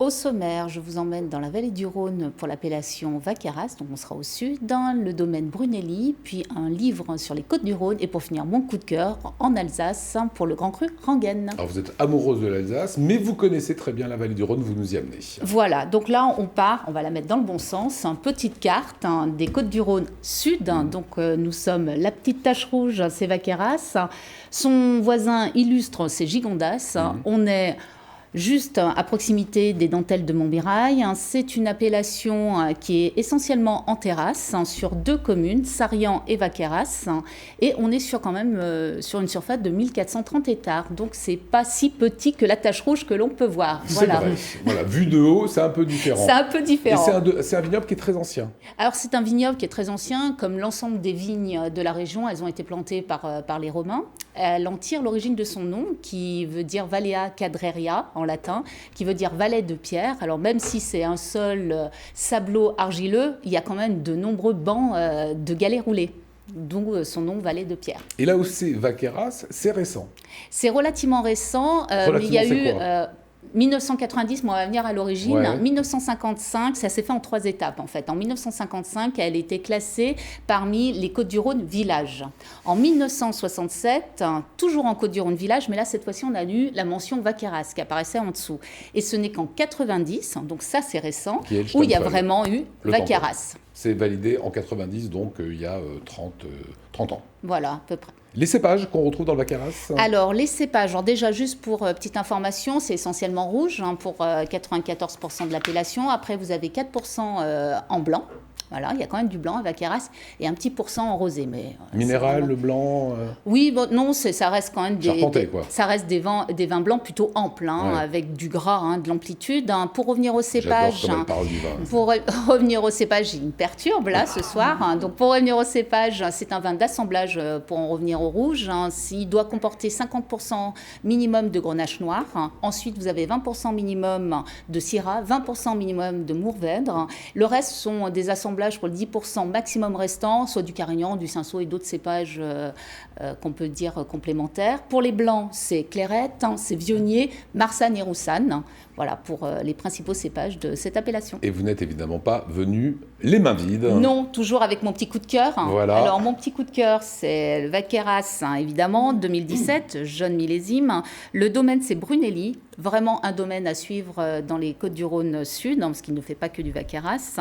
Au sommaire, je vous emmène dans la vallée du Rhône pour l'appellation Vaqueyras, donc on sera au sud, dans le domaine Brunelli, puis un livre sur les côtes du Rhône, et pour finir, mon coup de cœur en Alsace pour le Grand Cru Rangen. Alors vous êtes amoureuse de l'Alsace, mais vous connaissez très bien la vallée du Rhône, vous nous y amenez. Voilà, donc là on part, on va la mettre dans le bon sens, petite carte des côtes du Rhône sud, donc nous sommes la petite tache rouge, c'est Vaqueyras, son voisin illustre, c'est Gigondas, on est juste à proximité des dentelles de Montmirail. C'est une appellation qui est essentiellement en terrasse, sur 2 communes, Sarian et Vaqueyras. Et on est sur, quand même sur une surface de 1430 hectares. Donc, c'est pas si petit que la tache rouge que l'on peut voir. Voilà. C'est vrai. Voilà. Vu de haut, c'est un peu différent. C'est un peu différent. Et c'est un vignoble qui est très ancien. Alors, c'est un vignoble qui est très ancien. Comme l'ensemble des vignes de la région, elles ont été plantées par les Romains. Elle en tire l'origine de son nom, qui veut dire Valea Cadreria en latin, qui veut dire vallée de pierre. Alors même si c'est un sol sablo-argileux, il y a quand même de nombreux bancs de galets roulés, d'où son nom vallée de pierre. Et là où c'est Vaqueyras, c'est récent. C'est relativement récent, mais il y a eu... 1990, on va venir à l'origine. Ouais. 1955, ça s'est fait en 3 étapes en fait. En 1955, elle était classée parmi les Côtes-du-Rhône villages. En 1967, toujours en Côtes-du-Rhône village, mais là cette fois-ci on a eu la mention Vaqueyras qui apparaissait en dessous. Et ce n'est qu'en 90, donc ça c'est récent, où il y a vraiment eu Vaqueyras. C'est validé en 90, donc il y a 30 ans. Voilà, à peu près. Les cépages qu'on retrouve dans le Vaqueyras? Alors, les cépages, déjà juste pour petite information, c'est essentiellement rouge pour 94% de l'appellation. Après, vous avez 4% en blanc. Voilà, il y a quand même du blanc à Vaqueyras et un petit % en rosé. Mais, minéral, vraiment... le blanc Oui, bon, non, ça reste quand même ça reste des vins blancs plutôt amples, ouais. Avec du gras, de l'amplitude. Pour revenir au cépage, pour revenir au cépage, il me perturbe là ce soir. Donc pour revenir au cépage, c'est un vin d'assemblage pour en revenir au rouge. Il doit comporter 50% minimum de grenache noir. Ensuite, vous avez 20% minimum de syrah, 20% minimum de mourvèdre. Le reste sont des assemblages pour le 10% maximum restant, soit du carignan, du cinsault et d'autres cépages qu'on peut dire complémentaires. Pour les blancs, c'est clairette, c'est vionnier, marsanne et roussanne. Voilà pour les principaux cépages de cette appellation. Et vous n'êtes évidemment pas venu les mains vides. Non, toujours avec mon petit coup de cœur. Voilà. Alors, mon petit coup de cœur, c'est le Vaqueyras, évidemment, 2017, jeune millésime. Le domaine, c'est Brunelli. Vraiment un domaine à suivre dans les Côtes-du-Rhône sud, parce qu'il ne fait pas que du Vaqueyras.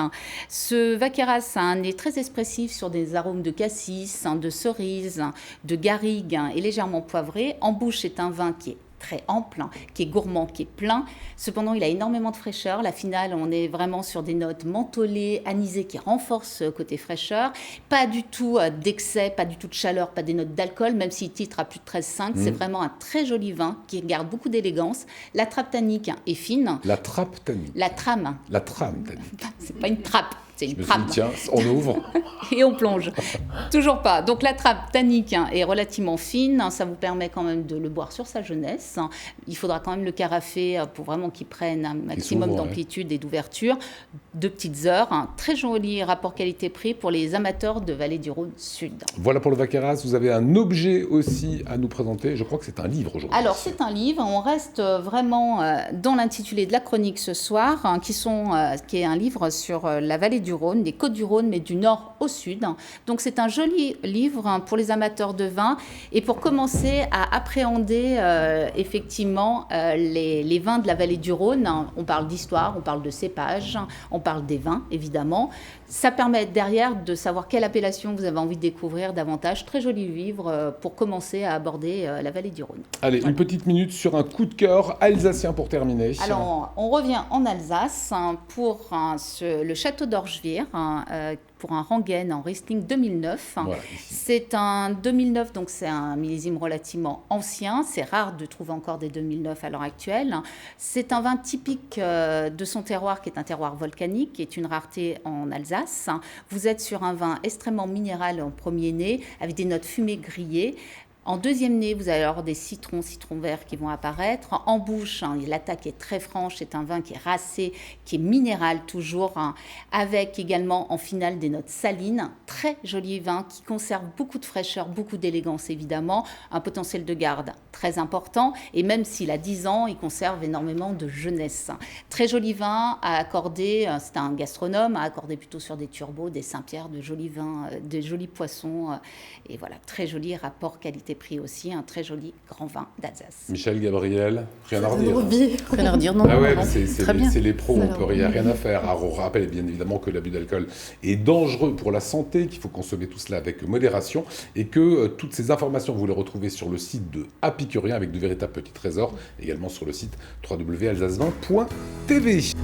Ce Vaqueyras a un nez très expressif sur des arômes de cassis, de cerise, de garrigue et légèrement poivré. En bouche, c'est un vin qui est très ample, qui est gourmand, qui est plein. Cependant, il a énormément de fraîcheur. La finale, on est vraiment sur des notes mentholées, anisées, qui renforcent côté fraîcheur. Pas du tout d'excès, pas du tout de chaleur, pas des notes d'alcool, même s'il titre à plus de 13,5. C'est vraiment un très joli vin qui garde beaucoup d'élégance. La trappe tannique est fine. La trappe tannique. La trame. La trame tannique. C'est pas une trappe. C'est une trappe. Tiens, on ouvre. Et on plonge. Toujours pas. Donc la trappe tannique est relativement fine. Ça vous permet quand même de le boire sur sa jeunesse. Il faudra quand même le carafer pour vraiment qu'il prenne un maximum d'amplitude et d'ouverture. 2 petites heures. Très joli rapport qualité-prix pour les amateurs de Vallée du Rhône Sud. Voilà pour le Vaqueyras. Vous avez un objet aussi à nous présenter. Je crois que c'est un livre aujourd'hui. Alors c'est un livre. On reste vraiment dans l'intitulé de la chronique ce soir, qui est un livre sur la Vallée du Rhône, des Côtes du Rhône, mais du nord au sud. Donc c'est un joli livre pour les amateurs de vin et pour commencer à appréhender effectivement les vins de la Vallée du Rhône. On parle d'histoire, on parle de cépage, on parle des vins évidemment. Ça permet derrière de savoir quelle appellation vous avez envie de découvrir davantage. Très joli livre pour commencer à aborder la Vallée du Rhône. Allez, une petite minute sur un coup de cœur alsacien pour terminer. Alors, on revient en Alsace pour le château d'Orgevire, pour un Rangen en Riesling 2009. Voilà, c'est un 2009, donc c'est un millésime relativement ancien. C'est rare de trouver encore des 2009 à l'heure actuelle. C'est un vin typique de son terroir, qui est un terroir volcanique, qui est une rareté en Alsace. Vous êtes sur un vin extrêmement minéral en premier né, avec des notes fumées grillées. En deuxième nez, vous allez avoir des citrons verts qui vont apparaître. En bouche, l'attaque est très franche, c'est un vin qui est racé, qui est minéral toujours, avec également en finale des notes salines. Très joli vin qui conserve beaucoup de fraîcheur, beaucoup d'élégance évidemment, un potentiel de garde très important. Et même s'il a 10 ans, il conserve énormément de jeunesse. Très joli vin à accorder, c'est un gastronome, à accorder plutôt sur des turbos, des Saint-Pierre, de jolis vins, de jolis poissons. Et voilà, très joli rapport qualité-prix aussi, un très joli grand vin d'Alsace. Michel, Gabriel, rien à redire. Rien à redire, non. Ah ouais, non, c'est les pros, on peut rien à faire. Alors, on rappelle bien évidemment que l'abus d'alcool est dangereux pour la santé, qu'il faut consommer tout cela avec modération et que toutes ces informations, vous les retrouvez sur le site de Apicurien avec de véritables petits trésors, également sur le site www.alsacevin.tv.